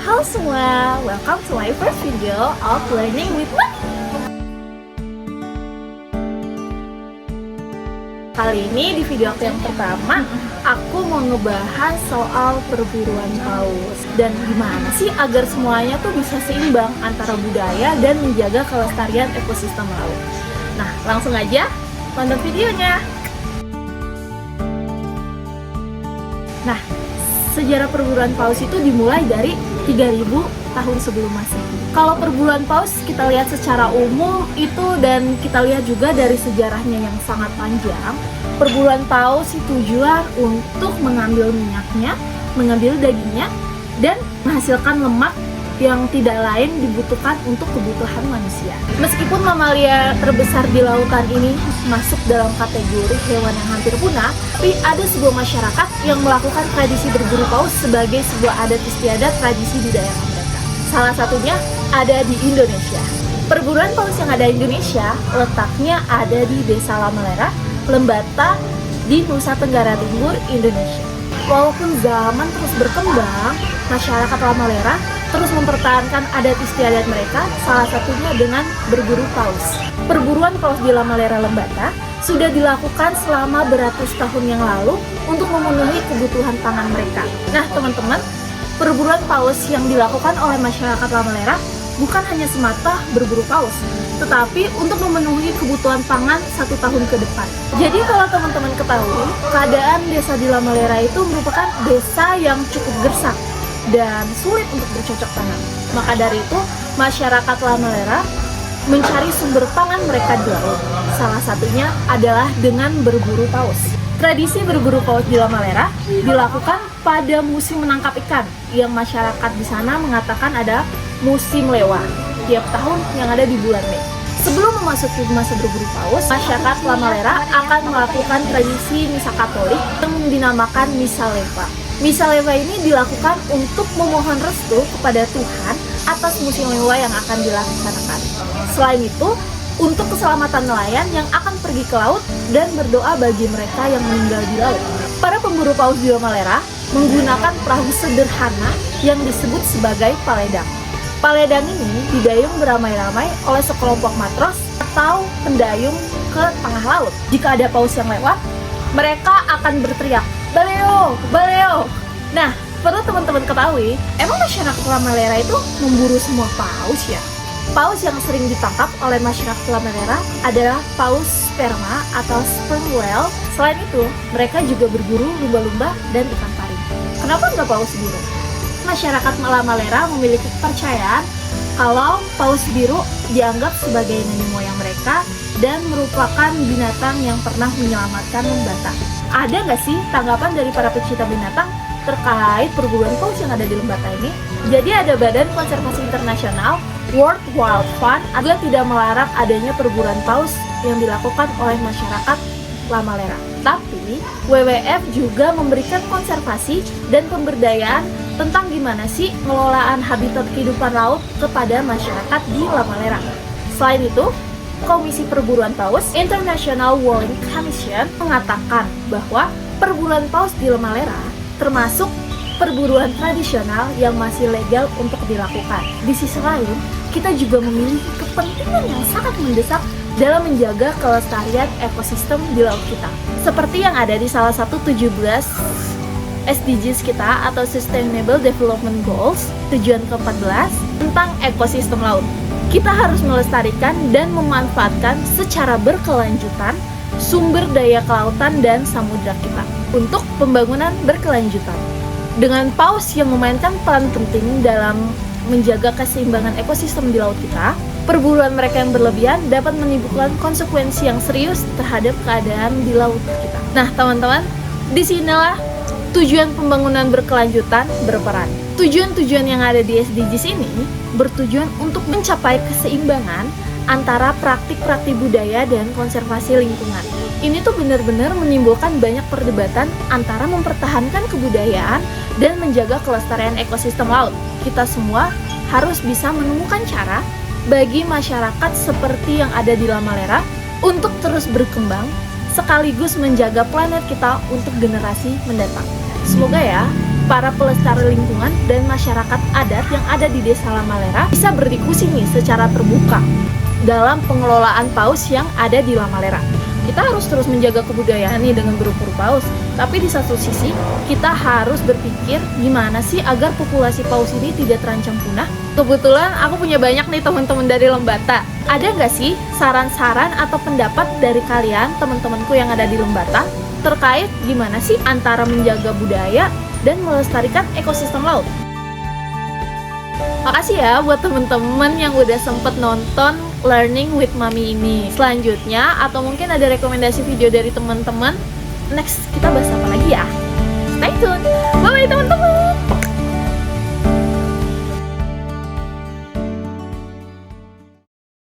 Halo semua, welcome to my first video of Learning with Money. Kali ini di video aku yang pertama, aku mau ngebahas soal perburuan paus. Dan gimana sih agar semuanya tuh bisa seimbang antara budaya dan menjaga kelestarian ekosistem laut. Nah, langsung aja tonton videonya. Nah, sejarah perburuan paus itu dimulai dari 3000 tahun sebelum Masehi. Kalau perburuan paus kita lihat secara umum itu, dan kita lihat juga dari sejarahnya yang sangat panjang, perburuan paus itu tujuan untuk mengambil minyaknya, mengambil dagingnya, dan menghasilkan lemak yang tidak lain dibutuhkan untuk kebutuhan manusia. Meskipun mamalia terbesar di lautan ini masuk dalam kategori hewan yang hampir punah, tapi ada sebuah masyarakat yang melakukan tradisi berburu paus sebagai sebuah adat istiadat tradisi di daerah mereka. Salah satunya ada di Indonesia. Perburuan paus yang ada di Indonesia letaknya ada di Desa Lamalera, Lembata, di Nusa Tenggara Timur, Indonesia. Walaupun zaman terus berkembang, masyarakat Lamalera terus mempertahankan adat istiadat mereka, salah satunya dengan berburu paus. Perburuan paus di Lamalera Lembata sudah dilakukan selama beratus tahun yang lalu untuk memenuhi kebutuhan pangan mereka. Nah teman-teman, perburuan paus yang dilakukan oleh masyarakat Lamalera bukan hanya semata berburu paus, tetapi untuk memenuhi kebutuhan pangan 1 tahun ke depan. Jadi kalau teman-teman ketahui, keadaan desa di Lamalera itu merupakan desa yang cukup gersang dan sulit untuk bercocok tanam. Maka dari itu, masyarakat Lamalera mencari sumber pangan mereka di laut. Salah satunya adalah dengan berburu paus. Tradisi berburu paus di Lamalera dilakukan pada musim menangkap ikan, yang masyarakat di sana mengatakan ada musim lewah tiap tahun yang ada di bulan Mei. Sebelum memasuki masa berburu paus, masyarakat Lamalera akan melakukan tradisi misa Katolik yang dinamakan misa leva. Misa leva ini dilakukan untuk memohon restu kepada Tuhan atas musim lewah yang akan dilaksanakan. Selain itu, untuk keselamatan nelayan yang akan pergi ke laut dan berdoa bagi mereka yang meninggal di laut. Para pemburu paus di Lamalera menggunakan perahu sederhana yang disebut sebagai paledang. Paledang ini didayung beramai-ramai oleh sekelompok matros atau pendayung ke tengah laut. Jika ada paus yang lewat, mereka akan berteriak, "Baleo! Baleo!" Nah, perlu teman-teman ketahui, emang masyarakat Lamalera itu memburu semua paus ya? Paus yang sering ditangkap oleh masyarakat Lamalera adalah paus sperma atau sperm whale. Selain itu, mereka juga berburu lumba-lumba dan ikan pari. Kenapa nggak paus biru? Masyarakat Lamalera memiliki kepercayaan kalau paus biru dianggap sebagai nenek moyang mereka dan merupakan binatang yang pernah menyelamatkan Lembata. Ada nggak sih tanggapan dari para pecinta binatang terkait perburuan paus yang ada di Lembata ini? Jadi ada Badan Konservasi Internasional World Wild Fund agar tidak melarang adanya perburuan paus yang dilakukan oleh masyarakat Lamalera. Tapi WWF juga memberikan konservasi dan pemberdayaan tentang gimana sih pengelolaan habitat kehidupan laut kepada masyarakat di Lamalera. Selain itu, Komisi Perburuan Paus International Whaling Commission mengatakan bahwa perburuan paus di Lamalera termasuk perburuan tradisional yang masih legal untuk dilakukan. Di sisi lain, kita juga memiliki kepentingan yang sangat mendesak dalam menjaga kelestarian ekosistem di laut kita. Seperti yang ada di salah satu 17 SDGs kita atau Sustainable Development Goals, tujuan ke-14 tentang ekosistem laut. Kita harus melestarikan dan memanfaatkan secara berkelanjutan sumber daya kelautan dan samudra kita untuk pembangunan berkelanjutan. Dengan paus yang memainkan peran penting dalam menjaga keseimbangan ekosistem di laut kita, perburuan mereka yang berlebihan dapat menimbulkan konsekuensi yang serius terhadap keadaan di laut kita. Nah, teman-teman, disinilah tujuan pembangunan berkelanjutan berperan. Tujuan-tujuan yang ada di SDGs ini bertujuan untuk mencapai keseimbangan antara praktik-praktik budaya dan konservasi lingkungan. Ini tuh benar-benar menimbulkan banyak perdebatan antara mempertahankan kebudayaan dan menjaga kelestarian ekosistem laut. Kita semua harus bisa menemukan cara bagi masyarakat seperti yang ada di Lamalera untuk terus berkembang sekaligus menjaga planet kita untuk generasi mendatang. Semoga ya para pelestari lingkungan dan masyarakat adat yang ada di Desa Lamalera bisa berdiskusi nih secara terbuka dalam pengelolaan paus yang ada di Lamalera. Kita harus terus menjaga kebudayaan nih dengan berburu paus, tapi di satu sisi kita harus berpikir gimana sih agar populasi paus ini tidak terancam punah. Kebetulan aku punya banyak nih teman-teman dari Lembata. Ada nggak sih saran-saran atau pendapat dari kalian teman-temanku yang ada di Lembata terkait gimana sih antara menjaga budaya dan melestarikan ekosistem laut? Makasih ya buat temen-temen yang udah sempet nonton Learning with Mami ini. Selanjutnya, atau mungkin ada rekomendasi video dari teman-teman, next kita bahas apa lagi ya? Stay tune!